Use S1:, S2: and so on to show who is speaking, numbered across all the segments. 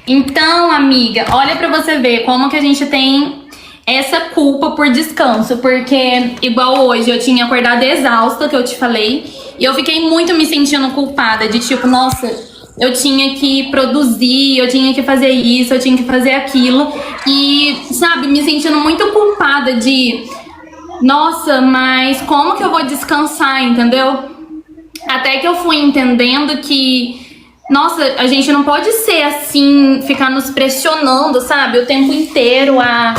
S1: Então, amiga, olha pra você ver como que a gente tem essa culpa por descanso, porque igual hoje eu tinha acordado exausta, que eu te falei, e eu fiquei muito me sentindo culpada de tipo, nossa, eu tinha que produzir, eu tinha que fazer isso, eu tinha que fazer aquilo, e sabe, me sentindo muito culpada de, nossa, mas como que eu vou descansar, entendeu? Até que eu fui entendendo que, nossa, a gente não pode ser assim, ficar nos pressionando, sabe, o tempo inteiro a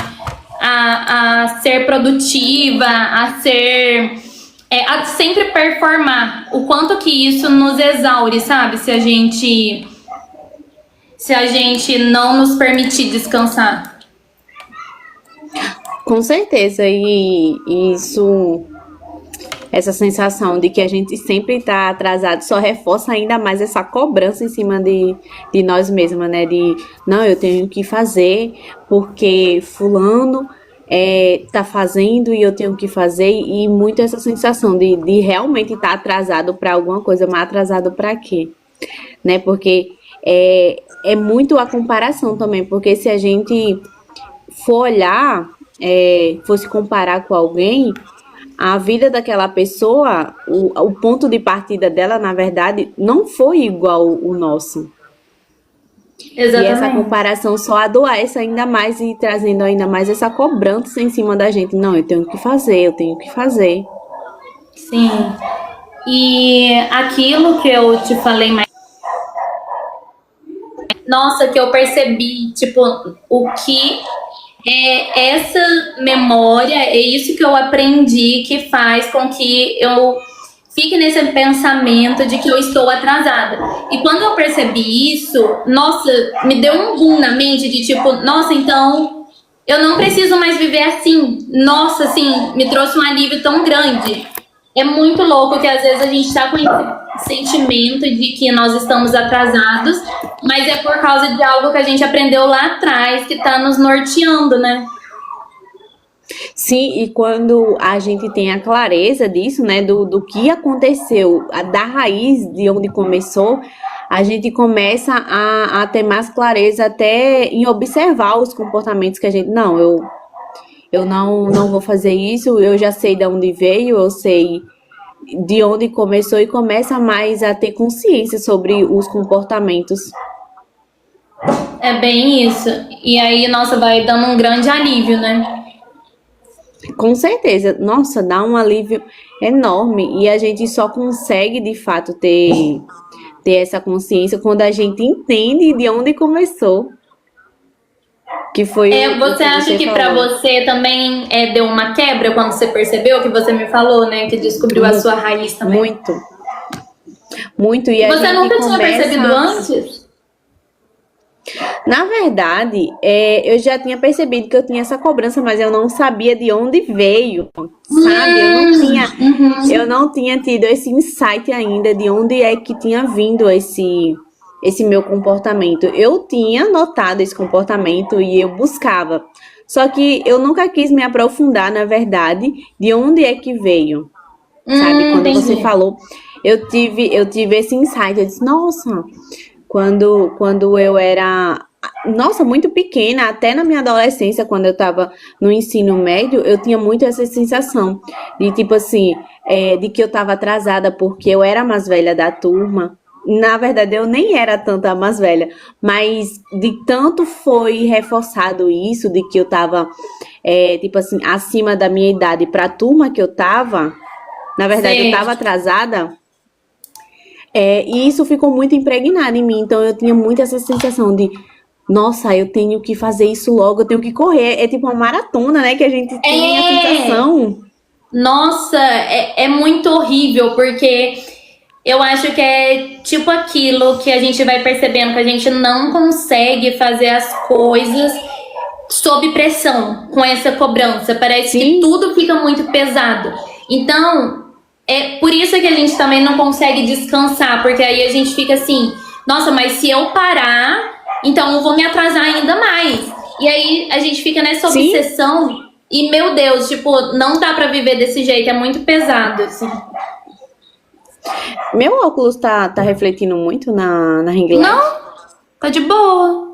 S1: ser produtiva, a sempre performar. O quanto que isso nos exaure, sabe? Se a gente não nos permitir descansar.
S2: Com certeza, e isso, essa sensação de que a gente sempre está atrasado só reforça ainda mais essa cobrança em cima de nós mesmas, né? De, não, eu tenho que fazer porque fulano tá fazendo e eu tenho que fazer, e muito essa sensação de realmente estar atrasado para alguma coisa, mas atrasado para quê? Né? Porque é muito a comparação também, porque se a gente for olhar, fosse comparar com alguém, a vida daquela pessoa, o ponto de partida dela, na verdade, não foi igual o nosso. E essa
S1: Exatamente.
S2: comparação só adoece ainda mais e trazendo ainda mais essa cobrança em cima da gente. Não, eu tenho que fazer, eu tenho que fazer.
S1: Sim. E aquilo que eu te falei mais, nossa, que eu percebi, tipo, o que é essa memória, é isso que eu aprendi que faz com que eu fique nesse pensamento de que eu estou atrasada. E quando eu percebi isso, nossa, me deu um boom na mente de tipo, nossa, então eu não preciso mais viver assim. Nossa, assim, me trouxe um alívio tão grande. É muito louco que às vezes a gente tá com esse sentimento de que nós estamos atrasados, mas é por causa de algo que a gente aprendeu lá atrás, que tá nos norteando, né?
S2: Sim, e quando a gente tem a clareza disso, né, do que aconteceu, da raiz de onde começou, a gente começa a ter mais clareza até em observar os comportamentos que a gente, não, eu não vou fazer isso, eu já sei de onde veio, eu sei de onde começou, e começa mais a ter consciência sobre os comportamentos.
S1: É bem isso. E aí, nossa, vai dando um grande alívio, né?
S2: Com certeza, nossa, dá um alívio enorme, e a gente só consegue de fato ter essa consciência quando a gente entende de onde começou, que foi o
S1: Você
S2: que
S1: acha
S2: você
S1: que pra
S2: falou.
S1: você também deu uma quebra quando você percebeu que você me falou, né? Que descobriu a sua raiz também.
S2: Muito, muito, e
S1: E
S2: a
S1: você
S2: gente
S1: nunca tinha percebido
S2: começa.
S1: antes?
S2: Na verdade, eu já tinha percebido que eu tinha essa cobrança, mas eu não sabia de onde veio, sabe? Eu
S1: Uhum.
S2: não tinha tido esse insight ainda de onde é que tinha vindo esse meu comportamento. Eu tinha notado esse comportamento e eu buscava. Só que eu nunca quis me aprofundar, na verdade, de onde é que veio, sabe? Quando você
S1: Entendi.
S2: falou, eu tive esse insight. Eu disse, nossa, quando eu era, nossa, muito pequena, até na minha adolescência, quando eu estava no ensino médio, eu tinha muito essa sensação de tipo assim, de que eu estava atrasada porque eu era a mais velha da turma. Na verdade, eu nem era tanto a mais velha, mas de tanto foi reforçado isso, de que eu estava, tipo assim, acima da minha idade para a turma que eu estava. Na verdade, eu
S1: Sei.
S2: estava atrasada, e isso ficou muito impregnado em mim. Então eu tinha muito essa sensação de, nossa, eu tenho que fazer isso logo, eu tenho que correr. É tipo uma maratona, né? Que a gente tem a
S1: É!
S2: sensação.
S1: Nossa, é muito horrível, porque eu acho que é tipo aquilo que a gente vai percebendo que a gente não consegue fazer as coisas sob pressão, com essa cobrança. Parece que
S2: Sim,
S1: tudo fica muito pesado. Então, é por isso que a gente também não consegue descansar, porque aí a gente fica assim, nossa, mas se eu parar, então eu vou me atrasar ainda mais. E aí a gente fica nessa
S2: sim.
S1: obsessão e, meu Deus, tipo, não dá pra viver desse jeito, é muito pesado, assim.
S2: Meu óculos tá refletindo muito na ring light.
S1: Não, tá de boa.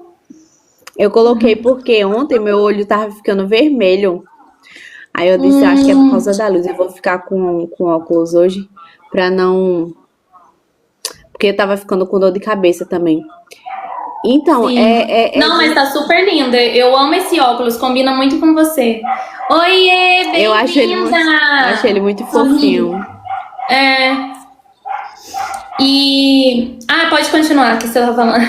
S2: Eu coloquei porque ontem meu olho tava ficando vermelho. Aí eu disse, acho que é por
S1: Hum,
S2: causa da luz. Eu vou ficar com óculos hoje pra não. Porque eu tava ficando com dor de cabeça também. Então,
S1: sim. Não, mas tá super linda. Eu amo esse óculos, combina muito com você. Oiê,
S2: eu acho ele
S1: bem-vinda!
S2: muito, eu acho ele muito
S1: Sorri.
S2: fofinho.
S1: É, e. Ah, pode continuar, que você tá falando.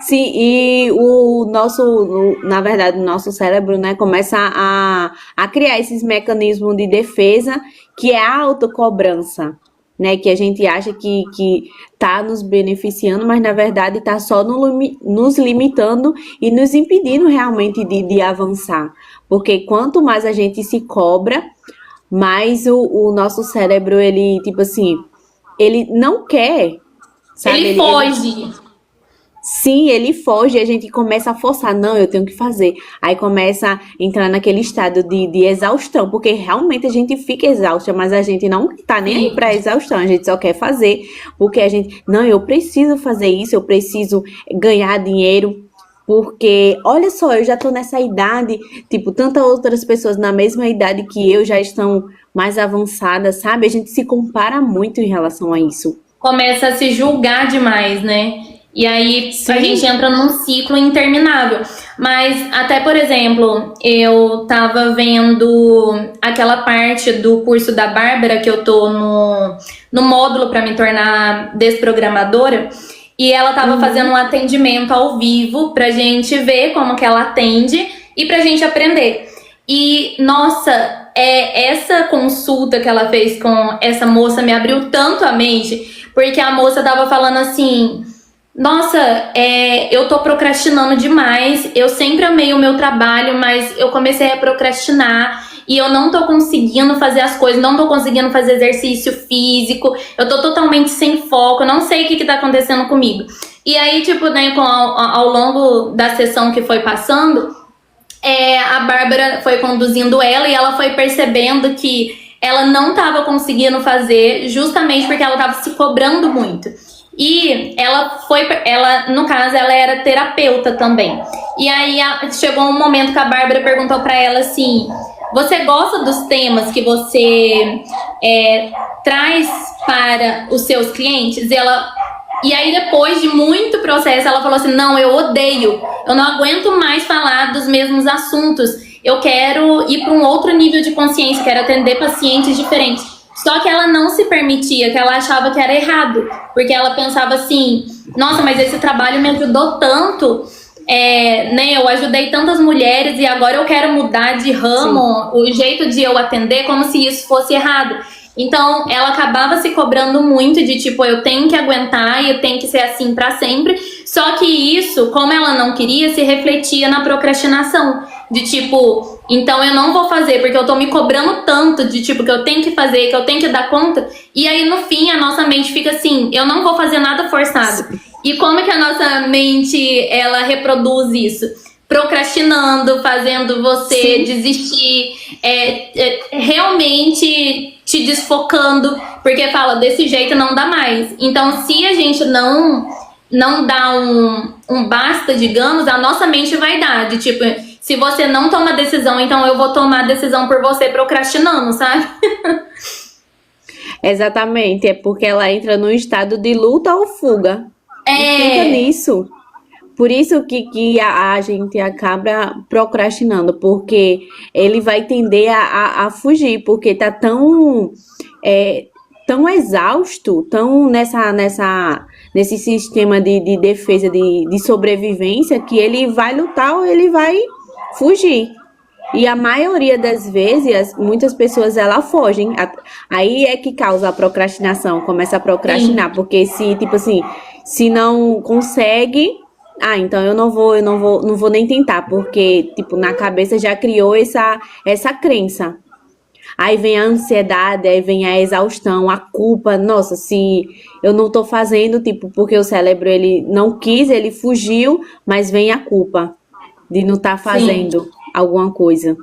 S2: Sim, e o nosso, na verdade, o nosso cérebro, né, começa a criar esses mecanismos de defesa, que é a autocobrança, né, que a gente acha que tá nos beneficiando, mas na verdade tá só nos limitando e nos impedindo realmente de avançar. Porque quanto mais a gente se cobra, mais o nosso cérebro, ele, tipo assim, ele não quer, sabe?
S1: Ele foge.
S2: Sim, ele foge e a gente começa a forçar. Não, eu tenho que fazer. Aí começa a entrar naquele estado de exaustão, porque realmente a gente fica exausta, mas a gente não tá nem aí pra
S1: Fica.
S2: exaustão, a gente só quer fazer, porque a gente, não, eu preciso fazer isso, eu preciso ganhar dinheiro. Porque, olha só, eu já tô nessa idade, tipo, tantas outras pessoas na mesma idade que eu já estão mais avançadas, sabe? A gente se compara muito em relação a isso.
S1: Começa a se julgar demais, né? E aí a gente
S2: Sim.
S1: entra num ciclo interminável. Mas até, por exemplo, eu tava vendo aquela parte do curso da Bárbara que eu tô no módulo para me tornar desprogramadora. E ela tava fazendo um
S2: Uhum.
S1: atendimento ao vivo pra gente ver como que ela atende e pra gente aprender. E, nossa, essa consulta que ela fez com essa moça me abriu tanto a mente, porque a moça tava falando assim: nossa, eu tô procrastinando demais. Eu sempre amei o meu trabalho, mas eu comecei a procrastinar e eu não tô conseguindo fazer as coisas, não tô conseguindo fazer exercício físico. Eu tô totalmente sem foco, eu não sei o que tá acontecendo comigo. E aí, tipo, né, ao longo da sessão que foi passando, a Bárbara foi conduzindo ela e ela foi percebendo que ela não estava conseguindo fazer justamente porque ela estava se cobrando muito. E ela, no caso, ela era terapeuta também. E aí chegou um momento que a Bárbara perguntou para ela assim: você gosta dos temas que você traz para os seus clientes? E aí, depois de muito processo, ela falou assim: não, eu odeio, eu não aguento mais falar dos mesmos assuntos. Eu quero ir para um outro nível de consciência, quero atender pacientes diferentes. Só que ela não se permitia, que ela achava que era errado, porque ela pensava assim: nossa, mas esse trabalho me ajudou tanto, né? Eu ajudei tantas mulheres e agora eu quero mudar de
S2: Sim.
S1: ramo, o jeito de eu atender, como se isso fosse errado. Então, ela acabava se cobrando muito de tipo, eu tenho que aguentar e eu tenho que ser assim pra sempre. Só que isso, como ela não queria, se refletia na procrastinação. De tipo, então eu não vou fazer porque eu tô me cobrando tanto de tipo que eu tenho que fazer, que eu tenho que dar conta. E aí no fim a nossa mente fica assim, eu não vou fazer nada forçado. E como é que a nossa mente ela reproduz isso? Procrastinando, fazendo você
S2: Sim.
S1: desistir, realmente te desfocando, porque fala, desse jeito não dá mais. Então, se a gente não dá um basta, digamos, a nossa mente vai dar, de tipo, se você não toma decisão, então eu vou tomar a decisão por você procrastinando, sabe?
S2: Exatamente, é porque ela entra num estado de luta ou fuga e fica
S1: É,
S2: nisso. Por isso que a gente acaba procrastinando, porque ele vai tender a fugir, porque tá é, tão exausto, tão nesse sistema de defesa, de sobrevivência, que ele vai lutar ou ele vai fugir. E a maioria das vezes, muitas pessoas ela fogem. Aí é que causa a procrastinação, começa a
S1: sim.
S2: procrastinar, porque se, tipo assim, se não consegue, então não vou nem tentar, porque, tipo, na cabeça já criou essa crença. Aí vem a ansiedade, aí vem a exaustão, a culpa. Nossa, se eu não tô fazendo, tipo, porque o cérebro ele não quis, ele fugiu, mas vem a culpa de não estar
S1: Sim.
S2: fazendo alguma coisa.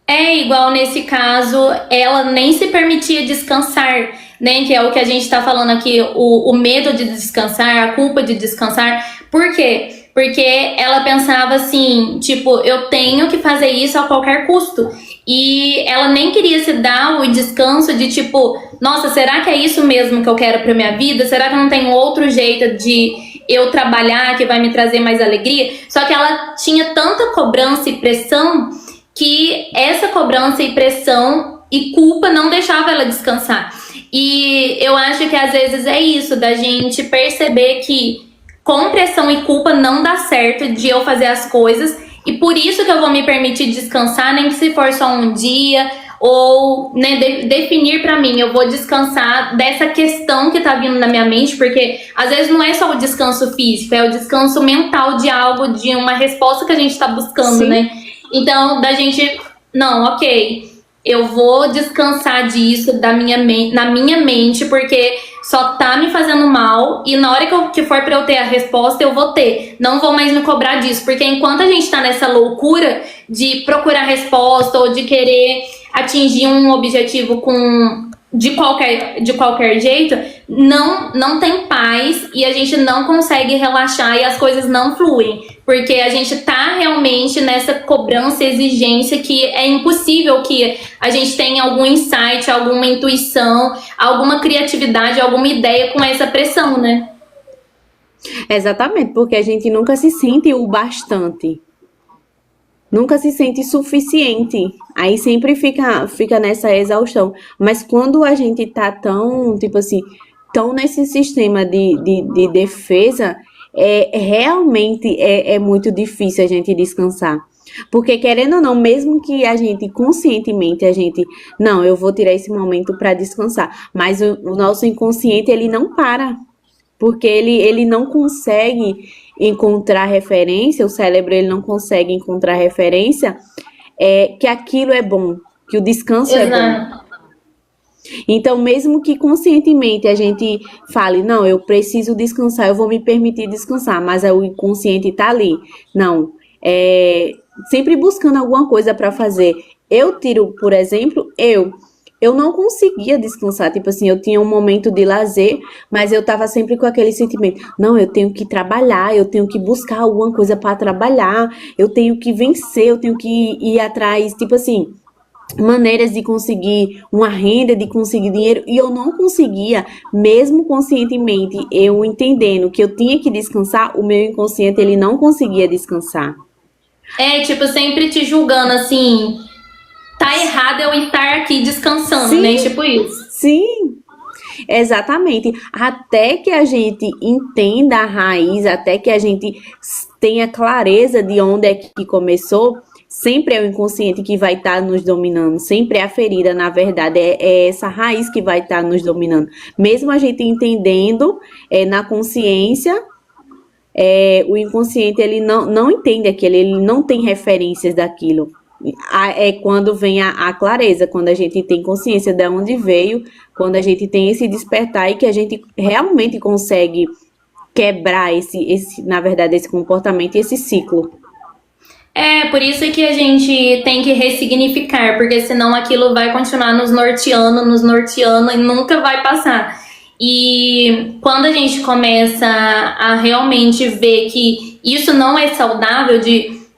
S1: É igual nesse caso, ela nem se permitia descansar. né? Que é o que a gente tá falando aqui, o medo de descansar, a culpa de descansar. Por quê? Porque ela pensava assim, tipo, eu tenho que fazer isso a qualquer custo. E ela nem queria se dar o descanso de tipo, nossa, será que é isso mesmo que eu quero pra minha vida? Será que não tem outro jeito de eu trabalhar que vai me trazer mais alegria? Só que ela tinha tanta cobrança e pressão que essa cobrança e pressão e culpa não deixava ela descansar. E eu acho que às vezes é isso, da gente perceber que com pressão e culpa não dá certo de eu fazer as coisas. E por isso que eu vou me permitir descansar, nem que se for só um dia, ou né, definir pra mim, eu vou descansar dessa questão que tá vindo na minha mente, porque às vezes não é só o descanso físico, é o descanso mental de algo, de uma resposta que a gente tá buscando,
S2: Sim.
S1: né? Então, da gente, não, ok, eu vou descansar disso na minha mente, porque só tá me fazendo mal, e na hora que for pra eu ter a resposta, eu vou ter. Não vou mais me cobrar disso, porque enquanto a gente tá nessa loucura de procurar resposta ou de querer atingir um objetivo de qualquer jeito, não tem paz e a gente não consegue relaxar e as coisas não fluem. Porque a gente tá realmente nessa cobrança, exigência que é impossível que a gente tenha algum insight, alguma intuição, alguma criatividade, alguma ideia com essa pressão, né?
S2: Exatamente, porque a gente nunca se sente o bastante. Nunca se sente suficiente. Aí sempre fica nessa exaustão. Mas quando a gente tá tão, tipo assim, tão nesse sistema de defesa, realmente é muito difícil a gente descansar. Porque querendo ou não, mesmo que a gente conscientemente, não, eu vou tirar esse momento para descansar. Mas o nosso inconsciente, ele não para. Porque ele não consegue encontrar referência, o cérebro ele não consegue encontrar referência que aquilo é bom, que o descanso é bom.
S1: Exato.
S2: Então, mesmo que conscientemente a gente fale, não, eu preciso descansar, eu vou me permitir descansar, mas o inconsciente tá ali. Não, sempre buscando alguma coisa para fazer. Eu tiro, por exemplo, eu não conseguia descansar, tipo assim, eu tinha um momento de lazer, mas eu tava sempre com aquele sentimento, não, eu tenho que trabalhar, eu tenho que buscar alguma coisa para trabalhar, eu tenho que vencer, eu tenho que ir atrás, tipo assim, maneiras de conseguir uma renda, de conseguir dinheiro, e eu não conseguia, mesmo conscientemente, eu entendendo que eu tinha que descansar, o meu inconsciente, ele não conseguia descansar.
S1: Tipo, sempre te julgando assim, tá errado eu estar aqui descansando,
S2: Sim.
S1: né? Tipo isso.
S2: Sim, exatamente. Até que a gente entenda a raiz, até que a gente tenha clareza de onde é que começou, sempre é o inconsciente que vai estar nos dominando. Sempre é a ferida, na verdade, é essa raiz que vai estar nos dominando. Mesmo a gente entendendo na consciência, o inconsciente ele não entende aquilo, ele não tem referências daquilo. É quando vem a clareza, quando a gente tem consciência de onde veio, quando a gente tem esse despertar e que a gente realmente consegue quebrar na verdade, esse comportamento e esse ciclo.
S1: Por isso que a gente tem que ressignificar, porque senão aquilo vai continuar nos norteando e nunca vai passar. E quando a gente começa a realmente ver que isso não é saudável,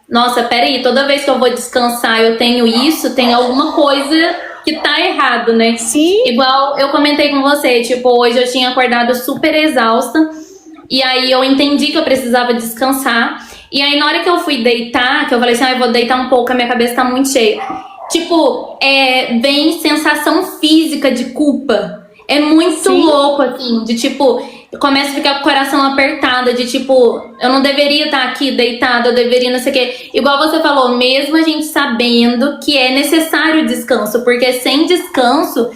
S1: nossa, peraí, toda vez que eu vou descansar eu tenho isso, tem alguma coisa que tá errado, né?
S2: Sim.
S1: Igual eu comentei com você, tipo, hoje eu tinha acordado super exausta, e aí eu entendi que eu precisava descansar, e aí na hora que eu fui deitar, que eu falei assim, eu vou deitar um pouco, a minha cabeça tá muito cheia. Tipo, vem sensação física de culpa. É muito
S2: Sim.
S1: louco, assim, de tipo, começa a ficar com o coração apertado, de tipo, eu não deveria estar aqui deitada, eu deveria não sei o quê. Igual você falou, mesmo a gente sabendo que é necessário descanso, porque sem descanso,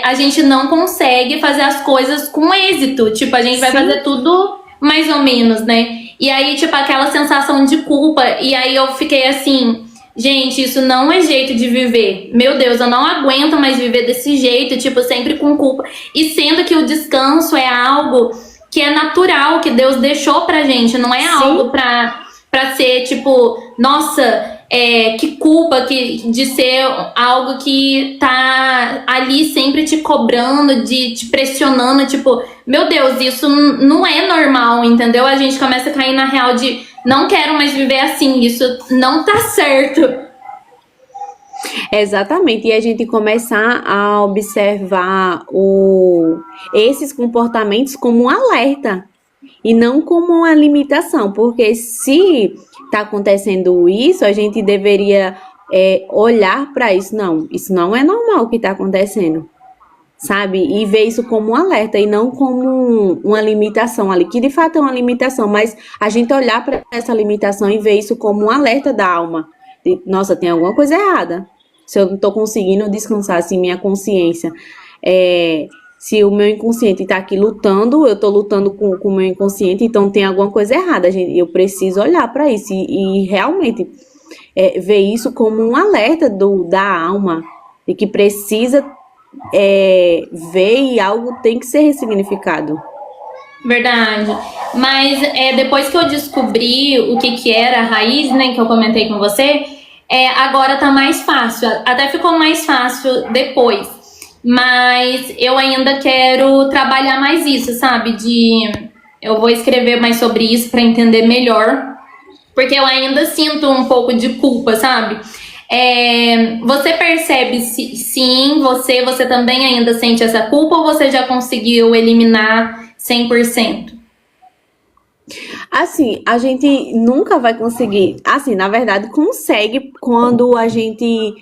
S1: a gente não consegue fazer as coisas com êxito. Tipo, a gente vai
S2: Sim.
S1: fazer tudo mais ou menos, né? E aí, tipo, aquela sensação de culpa, e aí eu fiquei assim... Gente, isso não é jeito de viver. Meu Deus, eu não aguento mais viver desse jeito, tipo, sempre com culpa. E sendo que o descanso é algo que é natural, que Deus deixou pra gente. Não é
S2: Sim.
S1: algo pra ser, tipo, nossa, que culpa de ser algo que tá ali sempre te cobrando, te pressionando, tipo, meu Deus, isso não é normal, entendeu? A gente começa a cair na real de não quero mais viver assim, isso não tá certo.
S2: Exatamente, e a gente começar a observar esses comportamentos como um alerta e não como uma limitação, porque se está acontecendo isso, a gente deveria olhar para isso. Não, isso não é normal que está acontecendo, sabe? E ver isso como um alerta e não como uma limitação ali, que de fato é uma limitação, mas a gente olhar para essa limitação e ver isso como um alerta da alma. Nossa, tem alguma coisa errada. Se eu não estou conseguindo descansar, assim, minha consciência. Se o meu inconsciente está aqui lutando, eu estou lutando com o meu inconsciente, então tem alguma coisa errada. Eu preciso olhar para isso e realmente ver isso como um alerta da alma, de que precisa ver e algo tem que ser ressignificado.
S1: Verdade. Mas depois que eu descobri o que era a raiz, né, que eu comentei com você, agora tá mais fácil. Até ficou mais fácil depois. Mas eu ainda quero trabalhar mais isso, sabe? Eu vou escrever mais sobre isso pra entender melhor. Porque eu ainda sinto um pouco de culpa, sabe? Você percebe se sim, você também ainda sente essa culpa ou você já conseguiu eliminar 100%?
S2: Assim, a gente nunca vai conseguir. Assim, na verdade, consegue quando a gente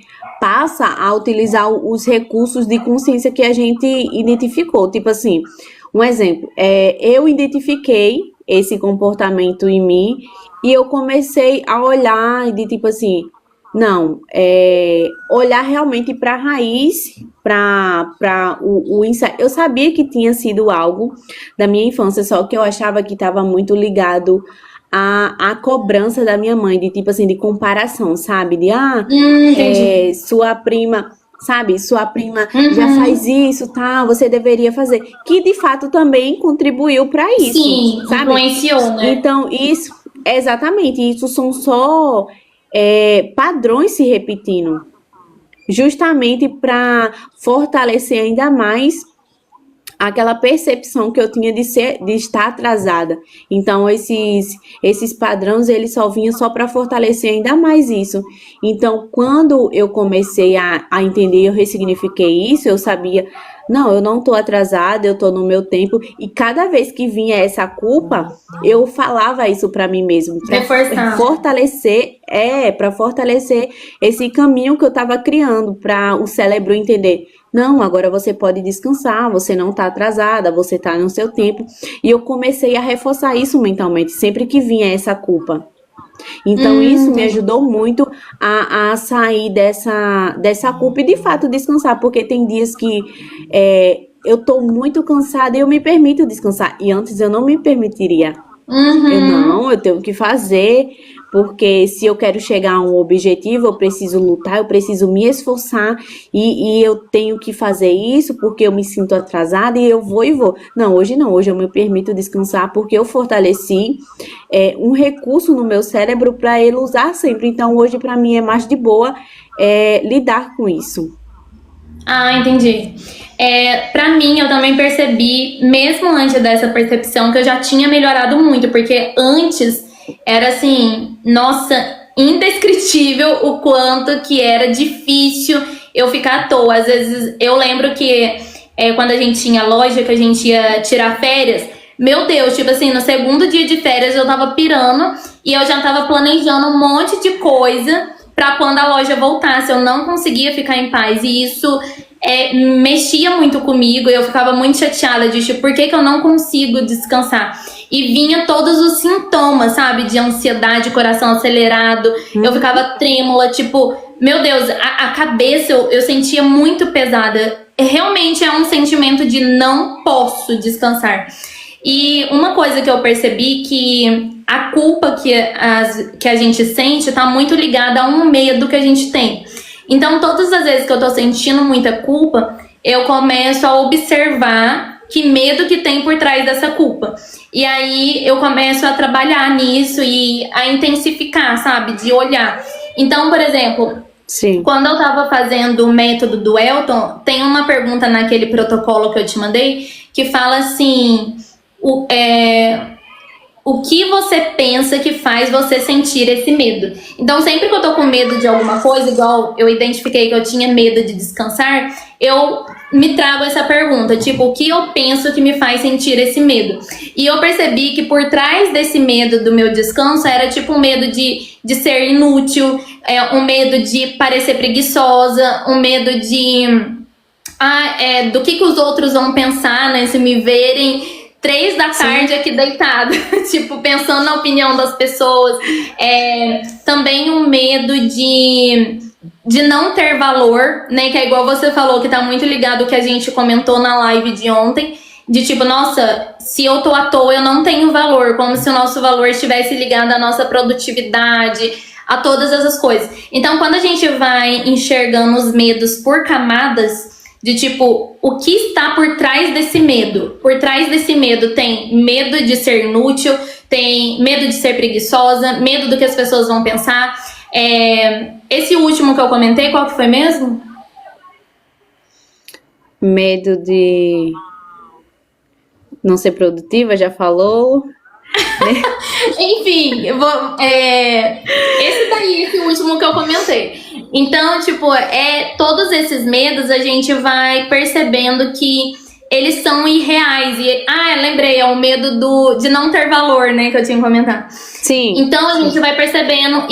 S2: passa a utilizar os recursos de consciência que a gente identificou. Tipo assim, um exemplo, eu identifiquei esse comportamento em mim e eu comecei a olhar de tipo assim, não, olhar realmente para a raiz, para o insight. Eu sabia que tinha sido algo da minha infância, só que eu achava que estava muito ligado à cobrança da minha mãe, de tipo assim, de comparação, sabe?
S1: Entendi.
S2: Sua prima, sabe? Sua prima já
S1: Uhum.
S2: faz isso, tá? Você deveria fazer. Que de fato também contribuiu para isso,
S1: Sim,
S2: sabe?
S1: influenciou, né?
S2: Então, isso, exatamente, isso são só padrões se repetindo, justamente para fortalecer ainda mais aquela percepção que eu tinha de estar atrasada. Então esses padrões eles só vinham só para fortalecer ainda mais isso. Então quando eu comecei a entender, eu ressignifiquei isso, eu sabia, não, eu não estou atrasada, eu estou no meu tempo. E cada vez que vinha essa culpa, eu falava isso para mim mesmo, para
S1: Reforçar.
S2: fortalecer esse caminho que eu estava criando para o cérebro entender. Não, agora você pode descansar, você não está atrasada, você está no seu tempo. E eu comecei a reforçar isso mentalmente, sempre que vinha essa culpa. Então, isso me
S1: Entendi.
S2: ajudou muito a sair dessa culpa e, de fato, descansar. Porque tem dias que eu estou muito cansada e eu me permito descansar. E antes eu não me permitiria.
S1: Uhum.
S2: Eu tenho que fazer, porque se eu quero chegar a um objetivo, eu preciso lutar, eu preciso me esforçar e eu tenho que fazer isso porque eu me sinto atrasada e eu vou e vou. Não, hoje eu me permito descansar porque eu fortaleci um recurso no meu cérebro para ele usar sempre. Então hoje para mim é mais de boa lidar com isso.
S1: Ah, entendi. Pra mim, eu também percebi, mesmo antes dessa percepção, que eu já tinha melhorado muito, porque antes era assim, nossa, indescritível o quanto que era difícil eu ficar à toa. Às vezes eu lembro que quando a gente tinha loja, que a gente ia tirar férias, meu Deus, tipo assim, no segundo dia de férias eu tava pirando e eu já tava planejando um monte de coisa pra quando a loja voltasse. Eu não conseguia ficar em paz e isso mexia muito comigo e eu ficava muito chateada de tipo, por que eu não consigo descansar? E vinha todos os sintomas, sabe? De ansiedade, coração acelerado, eu ficava trêmula, tipo, meu Deus, a cabeça eu sentia muito pesada. Realmente é um sentimento de não posso descansar. E uma coisa que eu percebi que a culpa que a gente sente tá muito ligada a um medo que a gente tem. Então, todas as vezes que eu tô sentindo muita culpa, eu começo a observar que medo que tem por trás dessa culpa. E aí eu começo a trabalhar nisso e a intensificar, sabe? De olhar. Então, por exemplo,
S2: Sim.
S1: quando eu tava fazendo o método do Elton, tem uma pergunta naquele protocolo que eu te mandei que fala assim: o que você pensa que faz você sentir esse medo? Então, sempre que eu tô com medo de alguma coisa, igual eu identifiquei que eu tinha medo de descansar, eu me trago essa pergunta, tipo, o que eu penso que me faz sentir esse medo? E eu percebi que por trás desse medo do meu descanso era tipo um medo de ser inútil, um medo de parecer preguiçosa, um medo de do que os outros vão pensar, né, se me verem 3 da tarde aqui deitada, tipo, pensando na opinião das pessoas. Também um medo de não ter valor, né? Que é igual você falou, que tá muito ligado ao que a gente comentou na live de ontem. De tipo, nossa, se eu tô à toa, eu não tenho valor. Como se o nosso valor estivesse ligado à nossa produtividade, a todas essas coisas. Então, quando a gente vai enxergando os medos por camadas, de tipo, o que está por trás desse medo? Por trás desse medo tem medo de ser inútil, tem medo de ser preguiçosa, medo do que as pessoas vão pensar. Esse último que eu comentei, qual que foi mesmo?
S2: Medo de não ser produtiva, já falou.
S1: Enfim, esse último que eu comentei. Então, tipo, todos esses medos a gente vai percebendo que eles são irreais. Lembrei, é o medo de não ter valor, né, que eu tinha comentado.
S2: Sim.
S1: Então a gente vai percebendo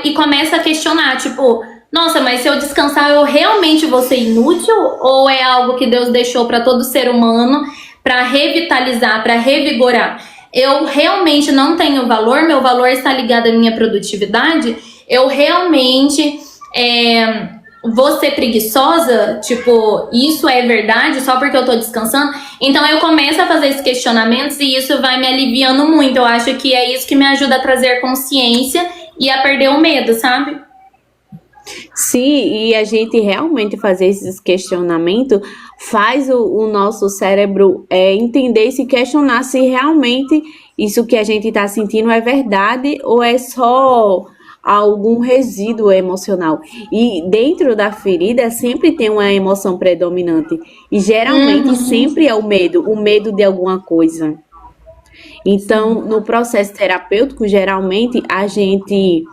S1: e começa a questionar, tipo, nossa, mas se eu descansar, eu realmente vou ser inútil? Ou é algo que Deus deixou para todo ser humano para revitalizar, para revigorar? Eu realmente não tenho valor, meu valor está ligado à minha produtividade, eu realmente vou ser preguiçosa, tipo, isso é verdade só porque eu tô descansando? Então eu começo a fazer esses questionamentos e isso vai me aliviando muito. Eu acho que é isso que me ajuda a trazer consciência e a perder o medo, sabe?
S2: Sim, e a gente realmente fazer esses questionamentos faz o nosso cérebro entender e se questionar se realmente isso que a gente está sentindo é verdade ou é só algum resíduo emocional. E dentro da ferida sempre tem uma emoção predominante. E geralmente sempre é o medo de alguma coisa. Então, no processo terapêutico, geralmente a gente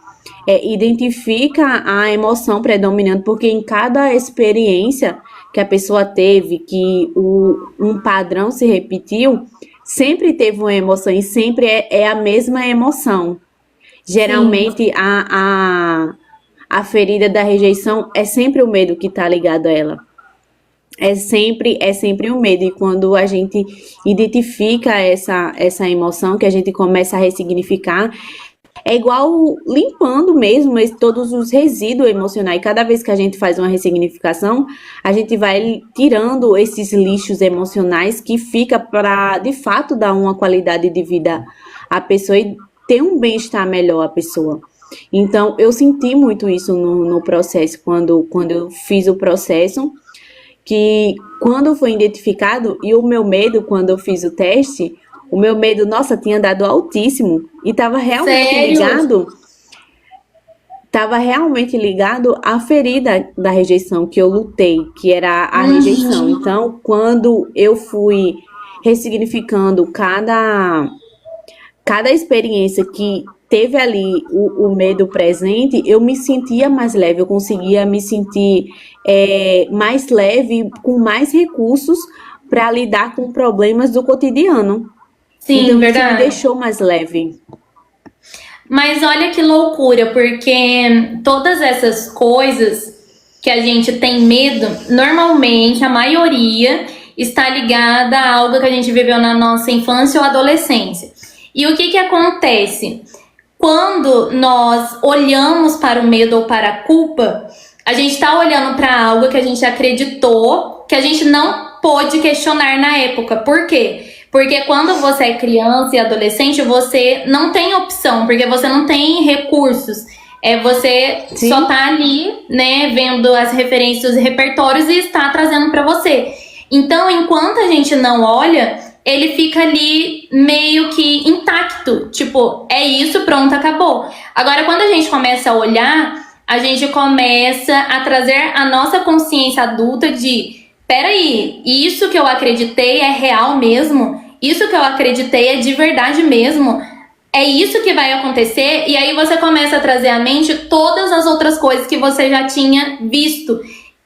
S2: identifica a emoção predominante, porque em cada experiência que a pessoa teve, que um padrão se repetiu, sempre teve uma emoção e sempre é a mesma emoção. Geralmente a ferida da rejeição é sempre o medo que está ligado a ela. É sempre o medo. E quando a gente identifica essa emoção, que a gente começa a ressignificar, é igual limpando mesmo todos os resíduos emocionais. Cada vez que a gente faz uma ressignificação, a gente vai tirando esses lixos emocionais que fica para, de fato, dar uma qualidade de vida à pessoa e ter um bem-estar melhor à pessoa. Então, eu senti muito isso no processo, quando eu fiz o processo, que quando foi identificado, e o meu medo, quando eu fiz o teste, o meu medo, nossa, tinha dado altíssimo. E estava realmente ligado à ferida da rejeição que eu lutei, que era a rejeição. Então, quando eu fui ressignificando cada experiência que teve ali o medo presente, eu me sentia mais leve, eu conseguia me sentir mais leve, com mais recursos para lidar com problemas do cotidiano.
S1: Sim,
S2: então,
S1: verdade.
S2: Isso me deixou mais leve.
S1: Mas olha que loucura, porque todas essas coisas que a gente tem medo, normalmente a maioria está ligada a algo que a gente viveu na nossa infância ou adolescência. E o que acontece? Quando nós olhamos para o medo ou para a culpa, a gente está olhando para algo que a gente acreditou, que a gente não pôde questionar na época. Por quê? Porque quando você é criança e adolescente, você não tem opção, porque você não tem recursos. Você
S2: Sim.
S1: só tá ali, né, vendo as referências e repertórios e está trazendo para você. Então, enquanto a gente não olha, ele fica ali meio que intacto. Tipo, é isso, pronto, acabou. Agora, quando a gente começa a olhar, a gente começa a trazer a nossa consciência adulta de, peraí, isso que eu acreditei é real mesmo? Isso que eu acreditei é de verdade mesmo? É isso que vai acontecer? E aí você começa a trazer à mente todas as outras coisas que você já tinha visto,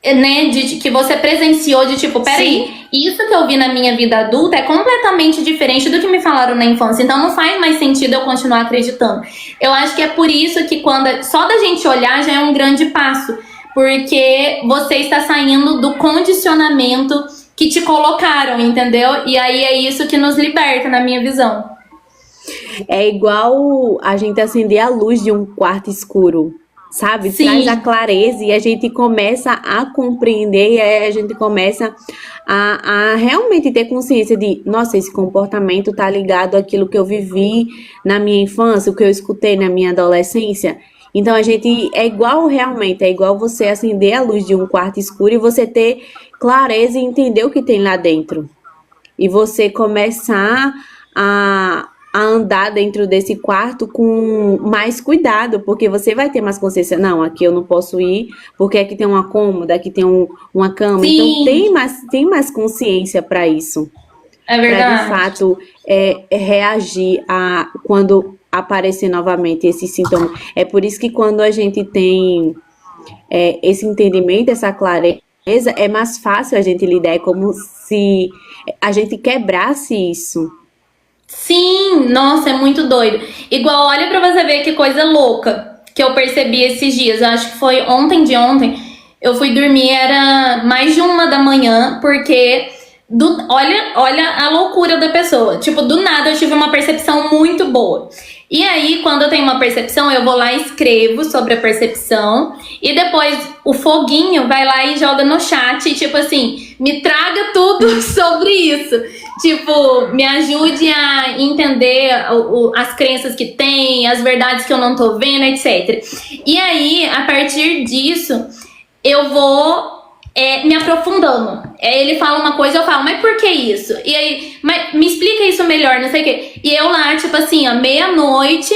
S1: né? Que você presenciou, de tipo, peraí, isso que eu vi na minha vida adulta é completamente diferente do que me falaram na infância. Então não faz mais sentido eu continuar acreditando. Eu acho que é por isso que só da gente olhar já é um grande passo. Porque você está saindo do condicionamento que te colocaram, entendeu? E aí é isso que nos liberta, na minha visão.
S2: É igual a gente acender a luz de um quarto escuro, sabe?
S1: Sim.
S2: Traz a clareza e a gente começa a compreender, e aí a gente começa a realmente ter consciência de, nossa, esse comportamento tá ligado àquilo que eu vivi na minha infância, o que eu escutei na minha adolescência. Então a gente é igual realmente, é igual você acender a luz de um quarto escuro e você ter clareza e entender o que tem lá dentro. E você começar a andar dentro desse quarto com mais cuidado, porque você vai ter mais consciência. Não, aqui eu não posso ir, porque aqui tem uma cômoda, aqui tem uma cama.
S1: Sim.
S2: Então tem mais consciência para isso.
S1: É
S2: Para
S1: verdade.
S2: de fato reagir a quando aparecer novamente esses sintomas. É por isso que quando a gente tem esse entendimento, essa clareza, é mais fácil a gente lidar. É como se a gente quebrasse isso.
S1: Sim, nossa, é muito doido. Igual, olha pra você ver que coisa louca que eu percebi esses dias. Eu acho que foi ontem de ontem. Eu fui dormir, era mais de 1 da manhã, porque olha a loucura da pessoa. Tipo, do nada eu tive uma percepção muito boa. E aí, quando eu tenho uma percepção, eu vou lá e escrevo sobre a percepção. E depois o foguinho vai lá e joga no chat, tipo assim, me traga tudo sobre isso. Tipo, me ajude a entender as crenças que tem, as verdades que eu não tô vendo, etc. E aí, a partir disso, eu vou me aprofundando. Ele fala uma coisa, eu falo, mas por que isso? E aí, mas me explica isso melhor, não sei o quê. E eu lá, tipo assim, ó, meia-noite,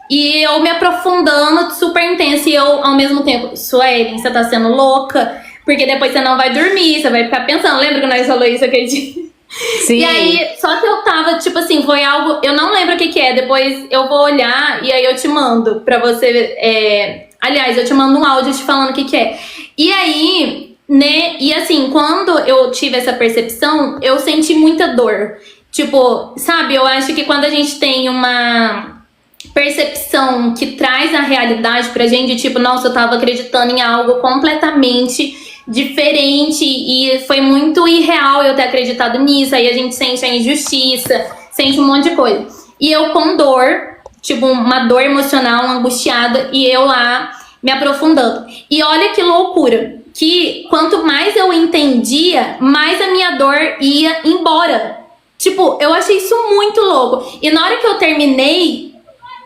S1: e eu me aprofundando super intenso. E eu, ao mesmo tempo, Suelen, você tá sendo louca? Porque depois você não vai dormir, você vai ficar pensando. Lembra que nós falou isso aquele dia?
S2: Sim.
S1: E aí, só que eu tava, tipo assim, foi algo... Eu não lembro o que é, depois eu vou olhar e aí eu te mando pra você... Aliás, eu te mando um áudio te falando o que é. E aí, né, e assim, quando eu tive essa percepção, eu senti muita dor. Tipo, sabe, eu acho que quando a gente tem uma percepção que traz a realidade pra gente, tipo, nossa, eu tava acreditando em algo completamente diferente e foi muito irreal eu ter acreditado nisso, aí a gente sente a injustiça, sente um monte de coisa. E eu com dor, tipo, uma dor emocional, angustiada, e eu lá me aprofundando. E olha que loucura, que quanto mais eu entendia, mais a minha dor ia embora. Tipo, eu achei isso muito louco. E na hora que eu terminei,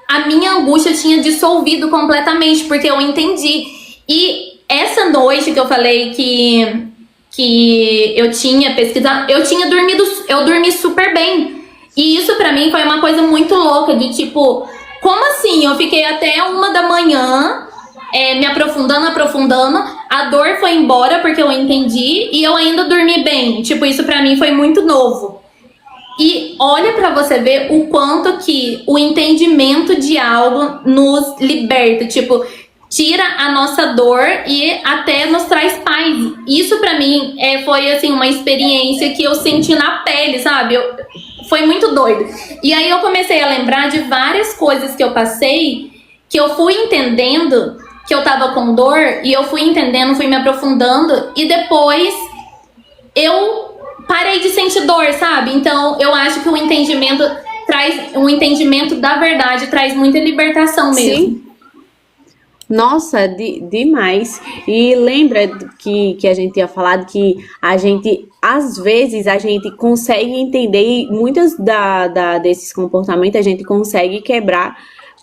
S1: a minha angústia tinha dissolvido completamente, porque eu entendi. E essa noite que eu falei que eu tinha pesquisado, eu dormi super bem. E isso pra mim foi uma coisa muito louca, de tipo, como assim? Eu fiquei até 1 da manhã me aprofundando, a dor foi embora porque eu entendi e eu ainda dormi bem. Tipo, isso pra mim foi muito novo. E olha pra você ver o quanto que o entendimento de algo nos liberta, tipo, tira a nossa dor e até nos traz paz. Isso pra mim foi assim uma experiência que eu senti na pele, sabe? Foi muito doido. E aí eu comecei a lembrar de várias coisas que eu passei, que eu fui entendendo que eu tava com dor, e eu fui entendendo, fui me aprofundando, e depois eu parei de sentir dor, sabe? Então eu acho que o entendimento da verdade traz muita libertação mesmo.
S2: Sim. Nossa, demais. E lembra que a gente tinha falado que a gente, às vezes, a gente consegue entender, e muitos desses comportamentos a gente consegue quebrar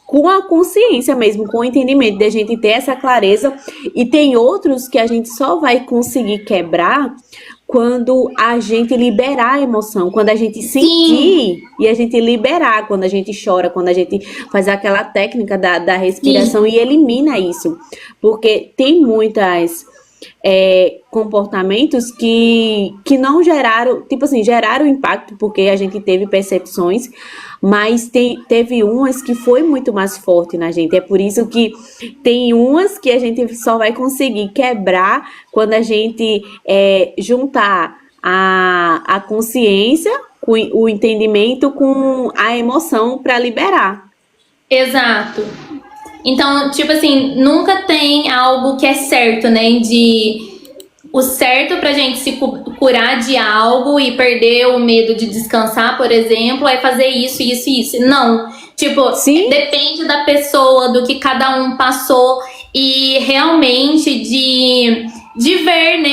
S2: com a consciência mesmo, com o entendimento, de a gente ter essa clareza. E tem outros que a gente só vai conseguir quebrar quando a gente liberar a emoção, quando a gente
S1: Sim,
S2: sentir e a gente liberar, quando a gente chora, quando a gente faz aquela técnica da
S1: sim,
S2: respiração e elimina isso. Porque tem muitas comportamentos que não geraram, tipo assim, geraram impacto porque a gente teve percepções, mas teve umas que foi muito mais forte na gente. É por isso que tem umas que a gente só vai conseguir quebrar quando a gente juntar a consciência, com o entendimento com a emoção para liberar.
S1: exato. Então, tipo assim, nunca tem algo que é certo, né? De o certo pra gente se curar de algo e perder o medo de descansar, por exemplo, é fazer isso, isso e isso. Não. Tipo,
S2: Sim,
S1: depende da pessoa, do que cada um passou e realmente de ver, né,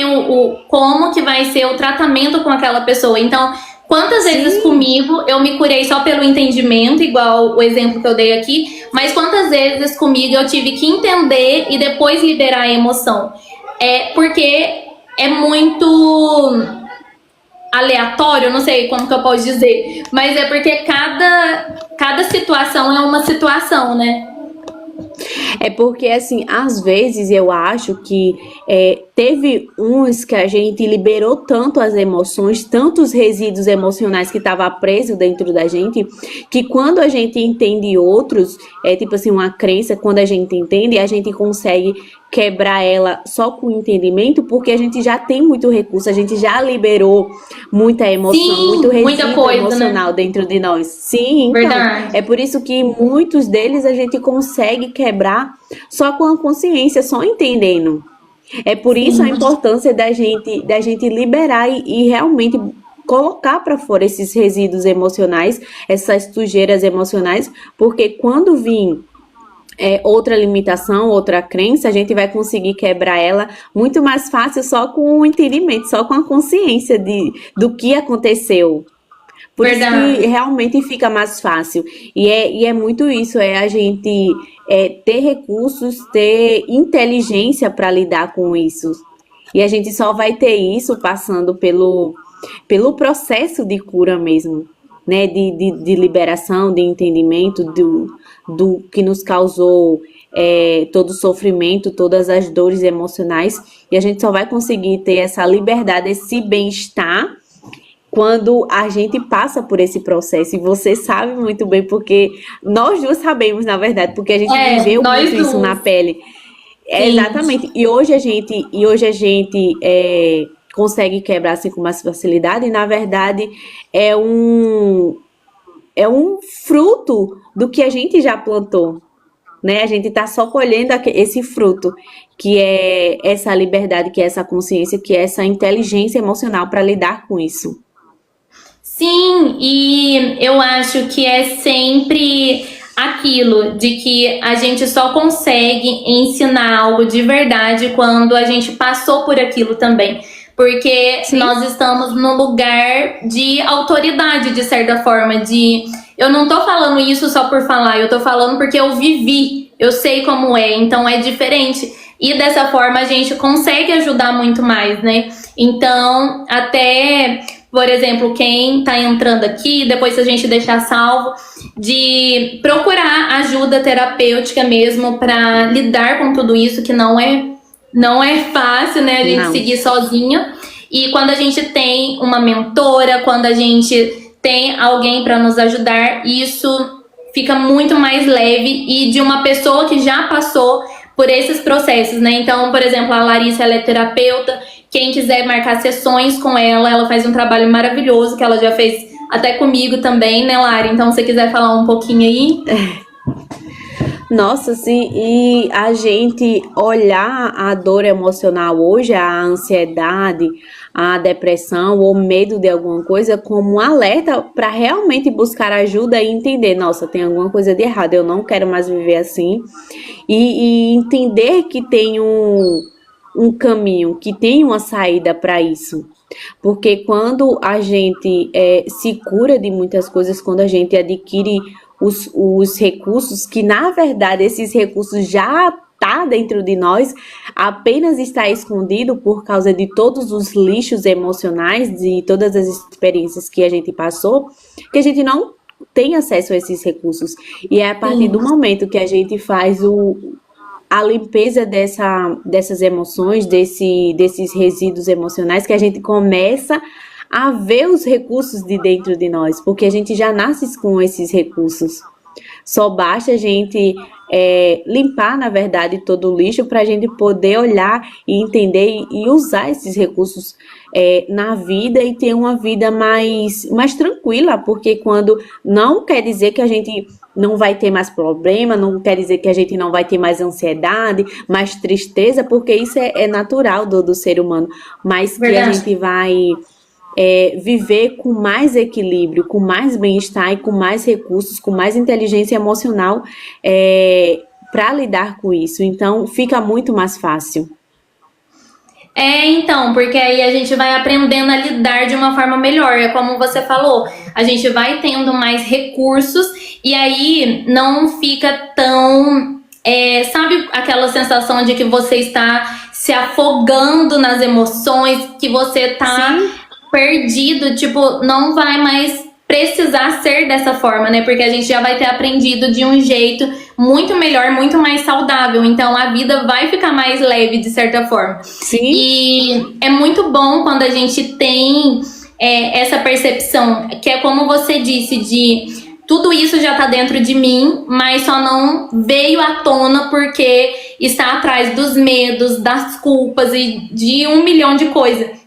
S1: como que vai ser o tratamento com aquela pessoa. Então, quantas vezes
S2: sim.
S1: comigo eu me curei só pelo entendimento, igual o exemplo que eu dei aqui, mas quantas vezes comigo eu tive que entender e depois liberar a emoção? É porque é muito aleatório, não sei como que eu posso dizer, mas é porque cada situação é uma situação, né?
S2: É porque, assim, às vezes eu acho que teve uns que a gente liberou tanto as emoções, tantos resíduos emocionais que estavam presos dentro da gente, que quando a gente entende outros, é tipo assim, uma crença, quando a gente entende, a gente consegue quebrar ela só com entendimento, porque a gente já tem muito recurso, a gente já liberou muita emoção, muito
S1: Sim, muita
S2: resíduo
S1: coisa, né?
S2: emocional dentro de nós. Sim, então, é
S1: Verdade.
S2: por isso que muitos deles a gente consegue quebrar só com a consciência, só entendendo. É por isso a
S1: Sim.
S2: importância da gente liberar e realmente colocar para fora esses resíduos emocionais, essas sujeiras emocionais, porque quando vir outra limitação, outra crença, a gente vai conseguir quebrar ela muito mais fácil só com o entendimento, só com a consciência do que aconteceu. Por isso que
S1: Verdade.
S2: realmente fica mais fácil. E é muito isso, é a gente ter recursos, ter inteligência para lidar com isso. E a gente só vai ter isso passando pelo processo de cura mesmo, né? De liberação, de entendimento do que nos causou todo o sofrimento, todas as dores emocionais. E a gente só vai conseguir ter essa liberdade, esse bem-estar quando a gente passa por esse processo. E você sabe muito bem, porque nós duas sabemos, na verdade, porque a gente
S1: É,
S2: viveu
S1: nós
S2: muito isso na
S1: duas.
S2: pele.
S1: Sim.
S2: Exatamente. E hoje a gente consegue quebrar assim com mais facilidade. E na verdade é um é um fruto do que a gente já plantou, né? A gente está só colhendo esse fruto, que é essa liberdade, que é essa consciência, que é essa inteligência emocional para lidar com isso.
S1: Sim, e eu acho que é sempre aquilo de que a gente só consegue ensinar algo de verdade quando a gente passou por aquilo também. Porque
S2: Sim,
S1: nós estamos no lugar de autoridade, de certa forma, de eu não tô falando isso só por falar, eu tô falando porque eu vivi, eu sei como é, então é diferente. E dessa forma a gente consegue ajudar muito mais, né? Então, até por exemplo, quem tá entrando aqui, depois se a gente deixar salvo, de procurar ajuda terapêutica mesmo para lidar com tudo isso, que não é fácil, né, a gente
S2: não.
S1: seguir sozinho. E quando a gente tem uma mentora, quando a gente tem alguém para nos ajudar, isso fica muito mais leve e de uma pessoa que já passou por esses processos, né? Então, por exemplo, a Larissa, ela é terapeuta. Quem quiser marcar sessões com ela, ela faz um trabalho maravilhoso que ela já fez até comigo também, né, Lari? Então, se você quiser falar um pouquinho aí.
S2: Nossa, sim, e a gente olhar a dor emocional hoje, a ansiedade, a depressão ou medo de alguma coisa como um alerta para realmente buscar ajuda e entender, nossa, tem alguma coisa de errado, eu não quero mais viver assim. E entender que tem um caminho, que tem uma saída para isso. Porque quando a gente se cura de muitas coisas, quando a gente adquire os recursos, que na verdade esses recursos já está dentro de nós, apenas está escondido por causa de todos os lixos emocionais, de todas as experiências que a gente passou, que a gente não tem acesso a esses recursos. E é a partir do momento que a gente faz a limpeza dessas emoções, desses resíduos emocionais, que a gente começa a ver os recursos de dentro de nós, porque a gente já nasce com esses recursos. Só basta a gente limpar, na verdade, todo o lixo para a gente poder olhar e entender e usar esses recursos na vida e ter uma vida mais tranquila, porque quando não quer dizer que a gente não vai ter mais problema, não quer dizer que a gente não vai ter mais ansiedade, mais tristeza, porque isso é natural do ser humano, mas que a gente vai viver com mais equilíbrio, com mais bem-estar e com mais recursos, com mais inteligência emocional para lidar com isso. Então, fica muito mais fácil.
S1: Então, porque aí a gente vai aprendendo a lidar de uma forma melhor. É como você falou, a gente vai tendo mais recursos e aí não fica tão... sabe aquela sensação de que você está se afogando nas emoções, que você tá... Sim. Perdido, tipo, não vai mais precisar ser dessa forma, né? Porque a gente já vai ter aprendido de um jeito muito melhor, muito mais saudável. Então a vida vai ficar mais leve de certa forma.
S2: Sim.
S1: E é muito bom quando a gente tem essa percepção, que é como você disse, de tudo isso já tá dentro de mim, mas só não veio à tona porque está atrás dos medos, das culpas e de 1 milhão de coisas.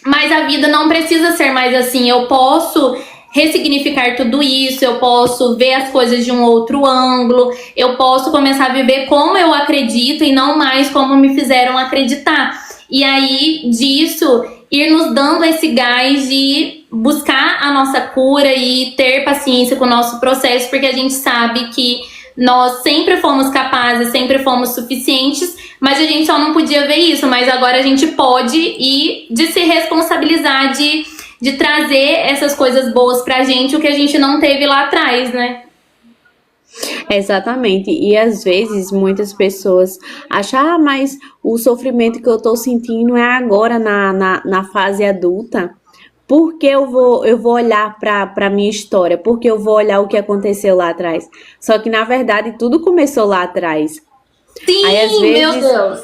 S1: Mas a vida não precisa ser mais assim. Eu posso ressignificar tudo isso, eu posso ver as coisas de um outro ângulo, eu posso começar a viver como eu acredito e não mais como me fizeram acreditar. E aí, disso, ir nos dando esse gás de buscar a nossa cura e ter paciência com o nosso processo, porque a gente sabe que nós sempre fomos capazes, sempre fomos suficientes, mas a gente só não podia ver isso, mas agora a gente pode e de se responsabilizar, de trazer essas coisas boas pra gente, o que a gente não teve lá atrás, né?
S2: Exatamente, e às vezes muitas pessoas acham, mas o sofrimento que eu tô sentindo é agora na fase adulta. Porque eu vou olhar para minha história, porque eu vou olhar o que aconteceu lá atrás. Só que, na verdade, tudo começou lá atrás.
S1: Sim, aí, às vezes, meu Deus!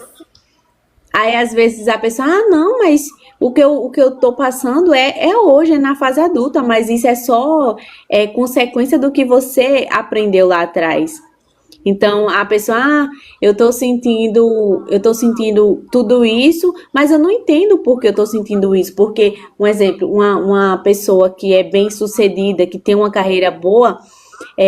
S2: Aí, às vezes, a pessoa, não, mas o que eu tô passando é hoje, é na fase adulta, mas isso é só consequência do que você aprendeu lá atrás. Então, a pessoa, eu tô sentindo tudo isso, mas eu não entendo por que eu tô sentindo isso. Porque, um exemplo, uma pessoa que é bem-sucedida, que tem uma carreira boa,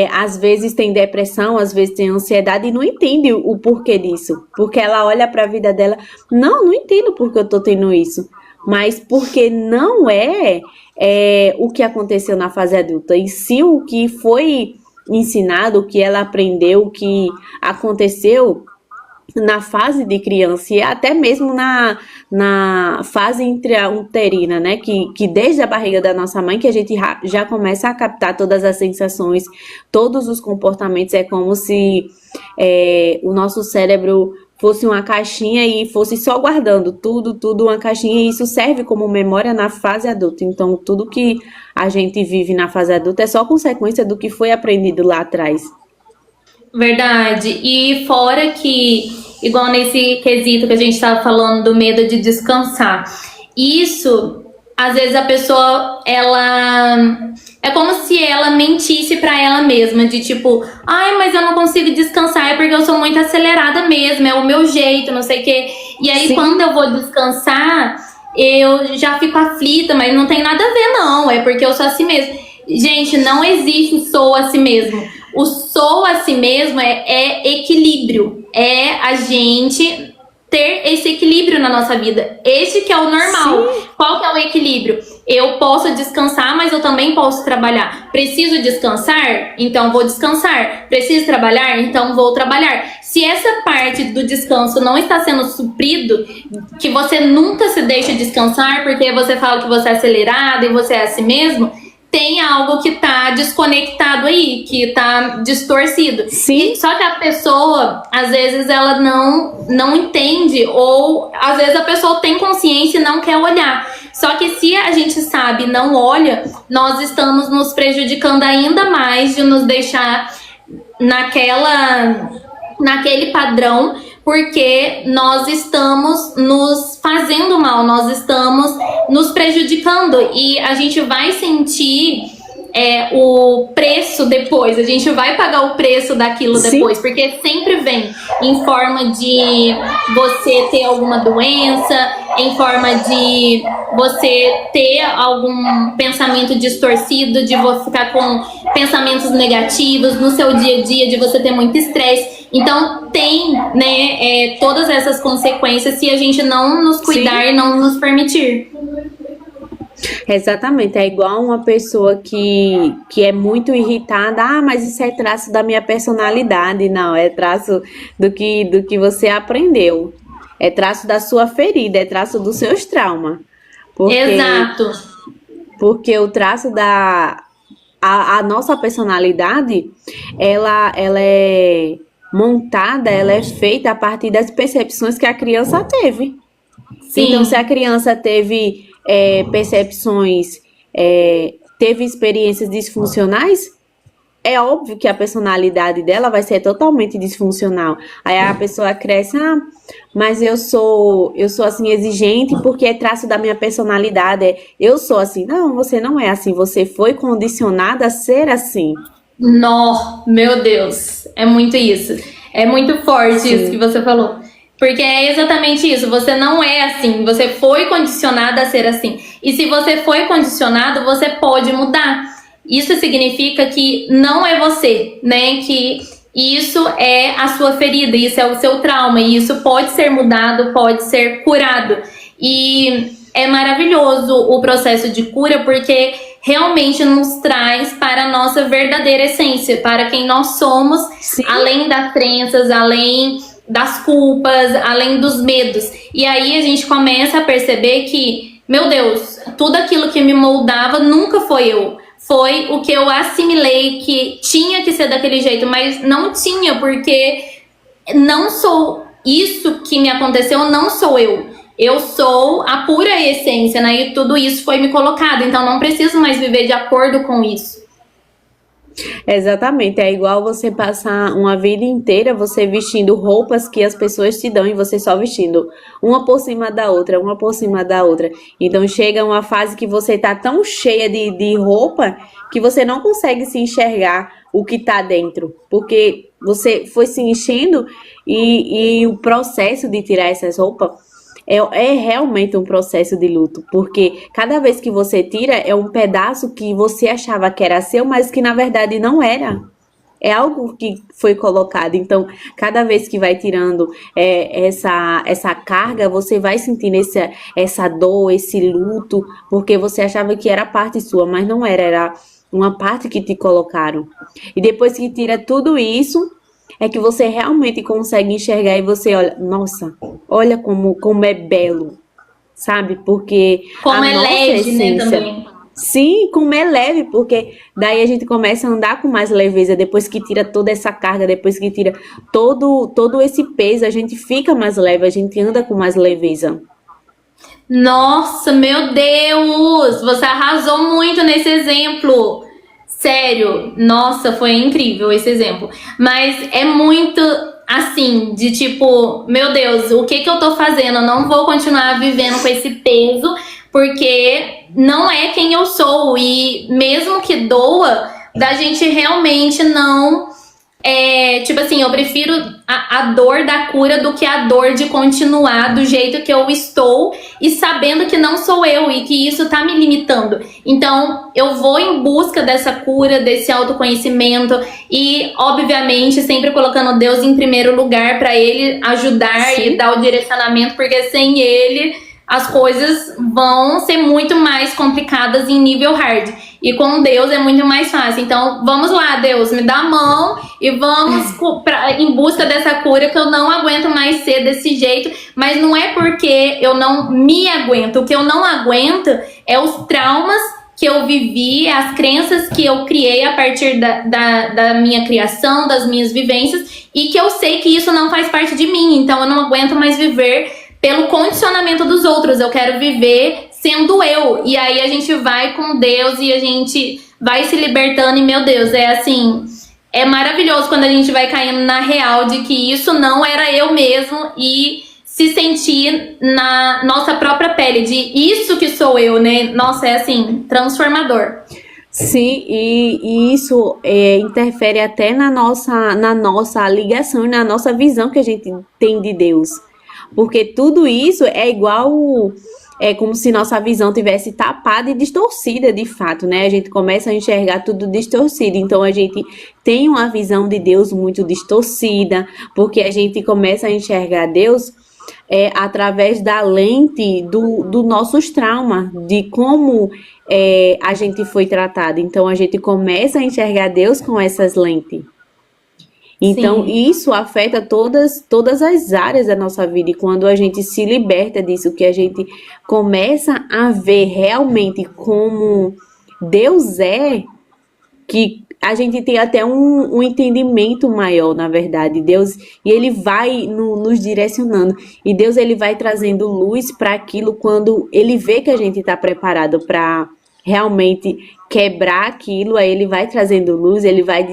S2: às vezes tem depressão, às vezes tem ansiedade e não entende o porquê disso. Porque ela olha pra vida dela, não entendo por que eu tô tendo isso. Mas porque não é o que aconteceu na fase adulta, e sim o que foi ensinado, o que ela aprendeu, o que aconteceu na fase de criança e até mesmo na fase intrauterina, né? Que desde a barriga da nossa mãe que a gente já começa a captar todas as sensações, todos os comportamentos. É como se o nosso cérebro fosse uma caixinha e fosse só guardando tudo uma caixinha, e isso serve como memória na fase adulta. Então, tudo que a gente vive na fase adulta é só consequência do que foi aprendido lá atrás.
S1: Verdade. E fora que, igual nesse quesito que a gente estava falando do medo de descansar, isso, às vezes a pessoa, ela... É como se ela mentisse pra ela mesma, de tipo, mas eu não consigo descansar, é porque eu sou muito acelerada mesmo, é o meu jeito, não sei o quê. E aí, sim, quando eu vou descansar, eu já fico aflita, mas não tem nada a ver, não, é porque eu sou assim mesmo. Gente, não existe sou a si mesmo. O sou a si mesmo é equilíbrio, é a gente ter esse equilíbrio na nossa vida. Esse que é o normal. Sim. Qual que é o equilíbrio? Eu posso descansar, mas eu também posso trabalhar. Preciso descansar? Então vou descansar. Preciso trabalhar? Então vou trabalhar. Se essa parte do descanso não está sendo suprido, que você nunca se deixa descansar porque você fala que você é acelerado e você é assim mesmo, tem algo que tá desconectado aí, que tá distorcido.
S2: Sim.
S1: Só que a pessoa, às vezes, ela não entende, ou às vezes a pessoa tem consciência e não quer olhar. Só que se a gente sabe, não olha, nós estamos nos prejudicando ainda mais de nos deixar naquele padrão, porque nós estamos nos fazendo mal, nós estamos nos prejudicando e a gente vai sentir o preço depois, a gente vai pagar o preço daquilo depois, porque sempre vem em forma de você ter alguma doença, em forma de você ter algum pensamento distorcido, de você ficar com pensamentos negativos no seu dia a dia, de você ter muito estresse. Então tem, né, todas essas consequências se a gente não nos cuidar e não nos permitir.
S2: Exatamente, é igual uma pessoa que é muito irritada, mas isso é traço da minha personalidade. Não, é traço do que você aprendeu, é traço da sua ferida, é traço dos seus traumas.
S1: Exato.
S2: Porque o traço a nossa personalidade, ela é montada, ela é feita a partir das percepções que a criança teve.
S1: Sim.
S2: Então, se a criança teve percepções, teve experiências disfuncionais, é óbvio que a personalidade dela vai ser totalmente disfuncional. Aí a pessoa cresce, mas eu sou assim exigente porque é traço da minha personalidade. Eu sou assim. Não, você não é assim. Você foi condicionada a ser assim.
S1: Meu Deus, é muito isso. É muito forte isso que você falou. Porque é exatamente isso, você não é assim, você foi condicionada a ser assim. E se você foi condicionado, você pode mudar. Isso significa que não é você, né? Que isso é a sua ferida, isso é o seu trauma, e isso pode ser mudado, pode ser curado. E é maravilhoso o processo de cura, porque realmente nos traz para a nossa verdadeira essência, para quem nós somos, além das crenças, além das culpas, além dos medos. E aí a gente começa a perceber que, meu Deus, tudo aquilo que me moldava nunca foi eu. Foi o que eu assimilei que tinha que ser daquele jeito, mas não tinha, porque não sou isso que me aconteceu, não sou eu. Eu sou a pura essência, né? E tudo isso foi me colocado, então não preciso mais viver de acordo com isso.
S2: Exatamente, é igual você passar uma vida inteira você vestindo roupas que as pessoas te dão e você só vestindo uma por cima da outra, uma por cima da outra. Então chega uma fase que você tá tão cheia de roupa que você não consegue se enxergar o que tá dentro, porque você foi se enchendo e o processo de tirar essas roupas é realmente um processo de luto, porque cada vez que você tira é um pedaço que você achava que era seu, mas que na verdade não era. É algo que foi colocado. Então, cada vez que vai tirando essa carga, você vai sentindo essa dor, esse luto, porque você achava que era parte sua, mas não era, era uma parte que te colocaram. E depois que tira tudo isso, é que você realmente consegue enxergar e você olha, nossa, olha como é belo, sabe? Porque
S1: como é leve,
S2: essência,
S1: né, também.
S2: Sim, como é leve, porque daí a gente começa a andar com mais leveza, depois que tira toda essa carga, depois que tira todo esse peso, a gente fica mais leve, a gente anda com mais leveza.
S1: Nossa, meu Deus, você arrasou muito nesse exemplo. Sério, nossa, foi incrível esse exemplo. Mas é muito assim, de tipo, meu Deus, o que eu tô fazendo? Eu não vou continuar vivendo com esse peso, porque não é quem eu sou. E mesmo que doa, da gente realmente não... tipo assim, eu prefiro a dor da cura do que a dor de continuar do jeito que eu estou e sabendo que não sou eu e que isso tá me limitando. Então eu vou em busca dessa cura, desse autoconhecimento e obviamente sempre colocando Deus em primeiro lugar para Ele ajudar e dar o direcionamento, porque sem Ele as coisas vão ser muito mais complicadas em nível hard. E com Deus é muito mais fácil. Então, vamos lá, Deus, me dá a mão e vamos em busca dessa cura, que eu não aguento mais ser desse jeito. Mas não é porque eu não me aguento. O que eu não aguento é os traumas que eu vivi, as crenças que eu criei a partir da minha criação, das minhas vivências, e que eu sei que isso não faz parte de mim, então eu não aguento mais viver pelo condicionamento dos outros, eu quero viver sendo eu. E aí a gente vai com Deus e a gente vai se libertando, e meu Deus, é assim, é maravilhoso quando a gente vai caindo na real de que isso não era eu mesmo e se sentir na nossa própria pele, de isso que sou eu, né? Nossa, é assim, transformador.
S2: Sim, e isso interfere até na nossa ligação e na nossa visão que a gente tem de Deus. Porque tudo isso é igual, é como se nossa visão tivesse tapada e distorcida de fato, né? A gente começa a enxergar tudo distorcido, então a gente tem uma visão de Deus muito distorcida, porque a gente começa a enxergar Deus através da lente do nossos traumas, de como a gente foi tratado. Então a gente começa a enxergar Deus com essas lentes. Então,
S1: Sim.
S2: isso afeta todas as áreas da nossa vida. E quando a gente se liberta disso, que a gente começa a ver realmente como Deus é, que a gente tem até um entendimento maior, na verdade. Deus, e Ele vai nos direcionando. E Deus, Ele vai trazendo luz para aquilo quando Ele vê que a gente está preparado para realmente quebrar aquilo, aí Ele vai trazendo luz, Ele vai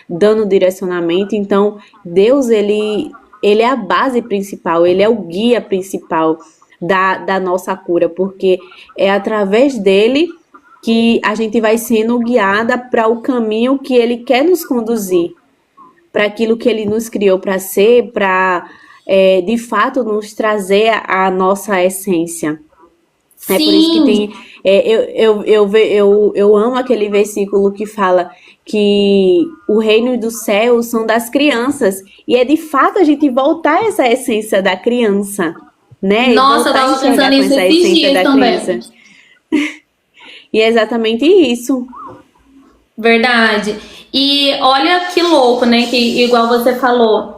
S2: dando direcionamento. Então, Deus, Ele é a base principal, Ele é o guia principal da nossa cura, porque é através dele que a gente vai sendo guiada para o caminho que Ele quer nos conduzir, para aquilo que Ele nos criou para ser, para de fato nos trazer a nossa essência. É por isso que
S1: Sim,
S2: tem. Eu amo aquele versículo que fala que o reino dos céus são das crianças. E é de fato a gente voltar a essa essência da criança, né? E
S1: nossa, eu
S2: voltar a
S1: tava
S2: enxergar
S1: pensando
S2: com
S1: nisso
S2: essa
S1: esses
S2: essência
S1: dias
S2: da criança.
S1: também.
S2: E é exatamente isso.
S1: Verdade. E olha que louco, né? Que igual você falou,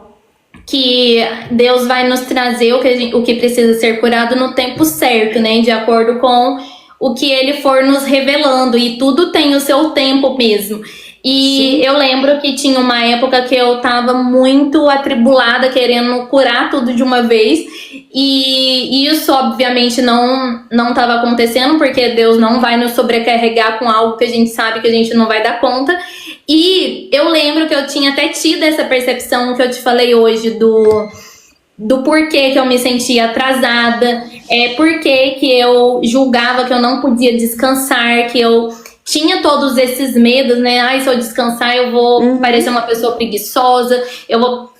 S1: que Deus vai nos trazer o que precisa ser curado no tempo certo, né? De acordo com o que Ele for nos revelando. E tudo tem o seu tempo mesmo. E
S2: Sim,
S1: eu lembro que tinha uma época que eu tava muito atribulada, querendo curar tudo de uma vez. E isso, obviamente, não estava acontecendo, porque Deus não vai nos sobrecarregar com algo que a gente sabe que a gente não vai dar conta. E eu lembro que eu tinha até tido essa percepção que eu te falei hoje do porquê que eu me sentia atrasada, porquê que eu julgava que eu não podia descansar, que eu tinha todos esses medos, né? Ai, se eu descansar, eu vou parecer uma pessoa preguiçosa, eu vou,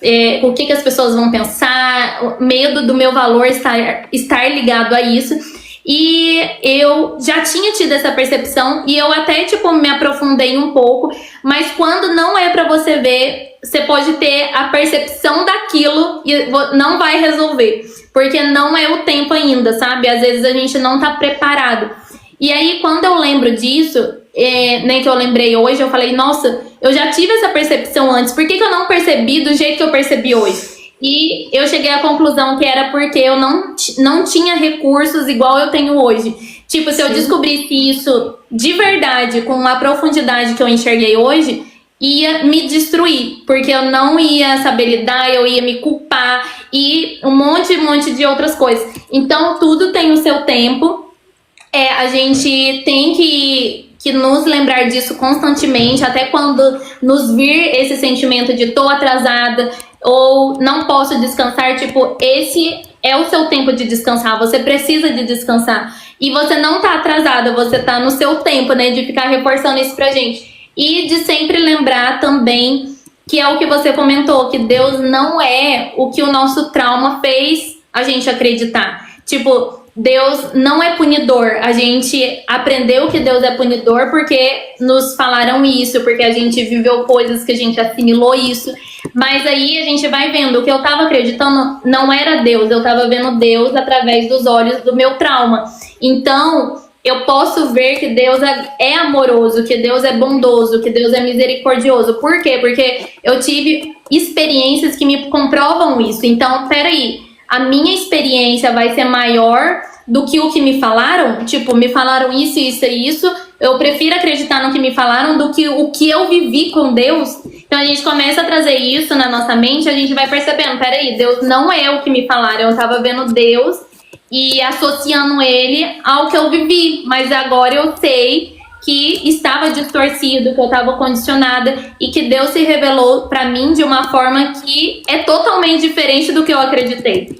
S1: o que as pessoas vão pensar, o medo do meu valor estar ligado a isso. E eu já tinha tido essa percepção e eu até, tipo, me aprofundei um pouco, mas quando não é pra você ver, você pode ter a percepção daquilo e não vai resolver, porque não é o tempo ainda, sabe? Às vezes a gente não tá preparado. E aí, quando eu lembro disso, né, que eu lembrei hoje, eu falei, nossa, eu já tive essa percepção antes, por que eu não percebi do jeito que eu percebi hoje? E eu cheguei à conclusão que era porque eu não tinha recursos igual eu tenho hoje. Tipo, se eu descobrisse isso de verdade, com a profundidade que eu enxerguei hoje, ia me destruir, porque eu não ia saber lidar, eu ia me culpar e um monte de outras coisas. Então, tudo tem o seu tempo. A gente tem que nos lembrar disso constantemente, até quando nos vir esse sentimento de tô atrasada ou não posso descansar, tipo, esse é o seu tempo de descansar, você precisa de descansar. E você não tá atrasada, você tá no seu tempo, né, de ficar reforçando isso pra gente. E de sempre lembrar também que é o que você comentou, que Deus não é o que o nosso trauma fez a gente acreditar. Tipo, Deus não é punidor. A gente aprendeu que Deus é punidor porque nos falaram isso, porque a gente viveu coisas que a gente assimilou isso. Mas aí a gente vai vendo, o que eu tava acreditando não era Deus, eu tava vendo Deus através dos olhos do meu trauma. Então, eu posso ver que Deus é amoroso, que Deus é bondoso, que Deus é misericordioso. Por quê? Porque eu tive experiências que me comprovam isso. Então, peraí, a minha experiência vai ser maior do que o que me falaram. Tipo, me falaram isso, isso e isso. Eu prefiro acreditar no que me falaram do que o que eu vivi com Deus. Então a gente começa a trazer isso na nossa mente, a gente vai percebendo, peraí, Deus não é o que me falaram. Eu tava vendo Deus e associando ele ao que eu vivi. Mas agora eu sei que estava distorcido, que eu estava condicionada e que Deus se revelou para mim de uma forma que é totalmente diferente do que eu acreditei.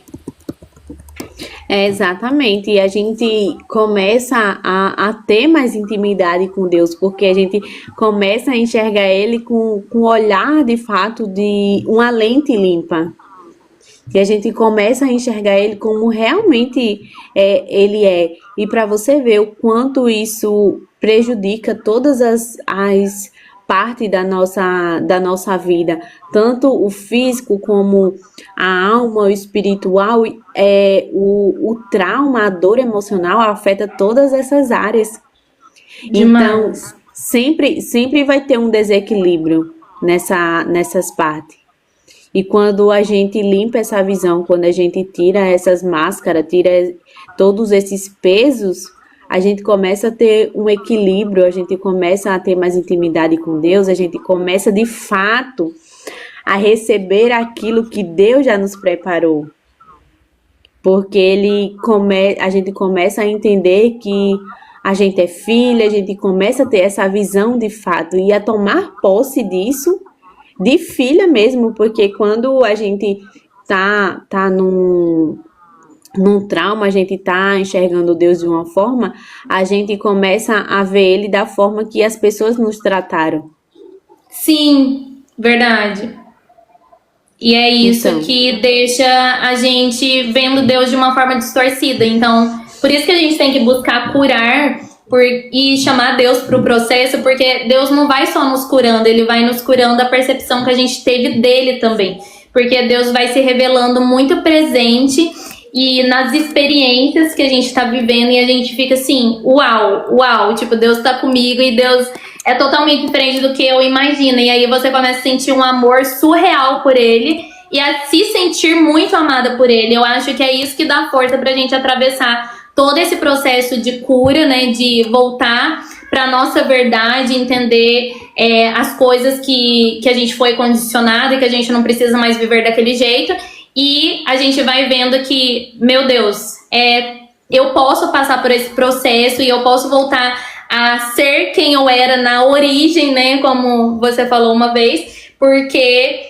S2: Exatamente, e a gente começa a ter mais intimidade com Deus, porque a gente começa a enxergar Ele com o olhar de fato de uma lente limpa. E a gente começa a enxergar Ele como realmente Ele é. E para você ver o quanto isso prejudica todas as partes da nossa vida, tanto o físico como a alma, o espiritual, o trauma, a dor emocional afeta todas essas áreas. Então,
S1: Demais.
S2: sempre vai ter um desequilíbrio nessas partes. E quando a gente limpa essa visão, quando a gente tira essas máscaras, tira todos esses pesos, a gente começa a ter um equilíbrio, a gente começa a ter mais intimidade com Deus, a gente começa de fato a receber aquilo que Deus já nos preparou. Porque a gente começa a entender que a gente é filha, a gente começa a ter essa visão de fato e a tomar posse disso de filha mesmo, porque quando a gente tá num trauma, a gente tá enxergando Deus de uma forma, a gente começa a ver Ele da forma que as pessoas nos trataram.
S1: Sim, verdade. E é isso
S2: Então,
S1: que deixa a gente vendo Deus de uma forma distorcida. Então, por isso que a gente tem que buscar curar e chamar Deus para o processo, porque Deus não vai só nos curando, Ele vai nos curando a percepção que a gente teve dele também. Porque Deus vai se revelando muito presente e nas experiências que a gente tá vivendo, e a gente fica assim, uau, uau, tipo, Deus tá comigo e Deus é totalmente diferente do que eu imagino. E aí você começa a sentir um amor surreal por Ele e a se sentir muito amada por Ele. Eu acho que é isso que dá força pra gente atravessar todo esse processo de cura, né, de voltar pra nossa verdade, entender as coisas que a gente foi condicionado e que a gente não precisa mais viver daquele jeito. E a gente vai vendo que, meu Deus, eu posso passar por esse processo e eu posso voltar a ser quem eu era na origem, né? Como você falou uma vez, porque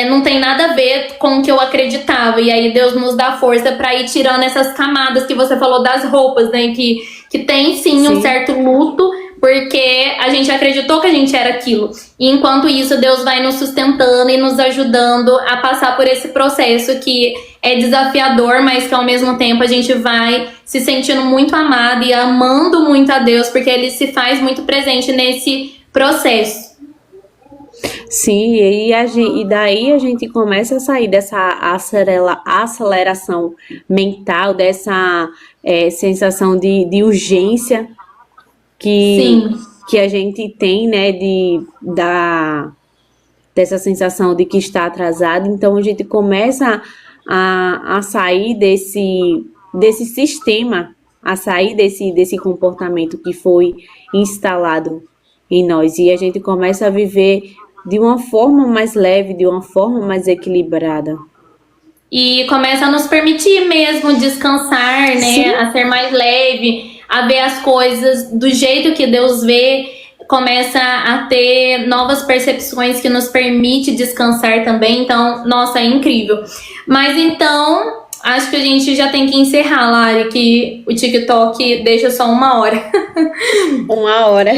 S1: não tem nada a ver com o que eu acreditava. E aí Deus nos dá força para ir tirando essas camadas que você falou das roupas, né? Que tem sim um certo luto, porque a gente acreditou que a gente era aquilo. E enquanto isso, Deus vai nos sustentando e nos ajudando a passar por esse processo que é desafiador, mas que ao mesmo tempo a gente vai se sentindo muito amado e amando muito a Deus, porque Ele se faz muito presente nesse processo.
S2: sim, e daí a gente começa a sair dessa aceleração mental, dessa sensação de urgência que,
S1: Sim.
S2: que a gente tem, né, dessa sensação de que está atrasado. Então a gente começa a sair desse sistema, a sair desse comportamento que foi instalado em nós. E a gente começa a viver de uma forma mais leve, de uma forma mais equilibrada.
S1: E começa a nos permitir mesmo descansar, né?
S2: Sim.
S1: A ser mais leve, a ver as coisas do jeito que Deus vê. Começa a ter novas percepções que nos permite descansar também. Então, nossa, é incrível. Mas então, acho que a gente já tem que encerrar, Lari, que o TikTok deixa só 1 hora.
S2: 1 hora.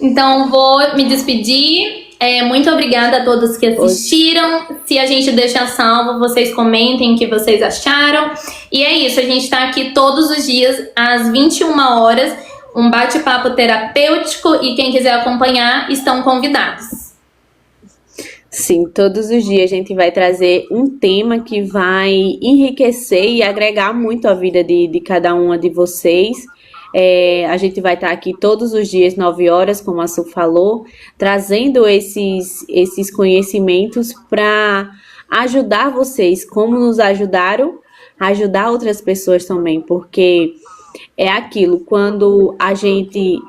S1: Então vou me despedir. Muito obrigada a todos que assistiram. Se a gente deixar salvo, vocês comentem o que vocês acharam. E é isso, a gente tá aqui todos os dias às 21 horas, um bate-papo terapêutico, e quem quiser acompanhar estão convidados.
S2: Sim, todos os dias a gente vai trazer um tema que vai enriquecer e agregar muito a vida de cada uma de vocês. A gente vai estar aqui todos os dias, 9 horas, como a Su falou, trazendo esses conhecimentos para ajudar vocês, como nos ajudaram, ajudar outras pessoas também, porque é aquilo, quando a gente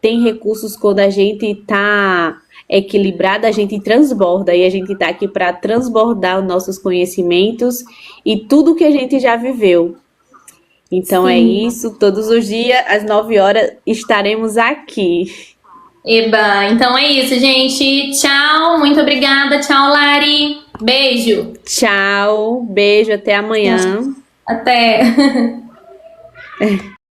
S2: tem recursos, quando a gente tá equilibrado, a gente transborda, e a gente tá aqui para transbordar os nossos conhecimentos e tudo que a gente já viveu. Então é
S1: Sim.
S2: isso, todos os dias, às 9 horas, estaremos aqui.
S1: Eba, então é isso, gente. Tchau, muito obrigada. Tchau, Lari. Beijo.
S2: Tchau, beijo, até amanhã.
S1: Até.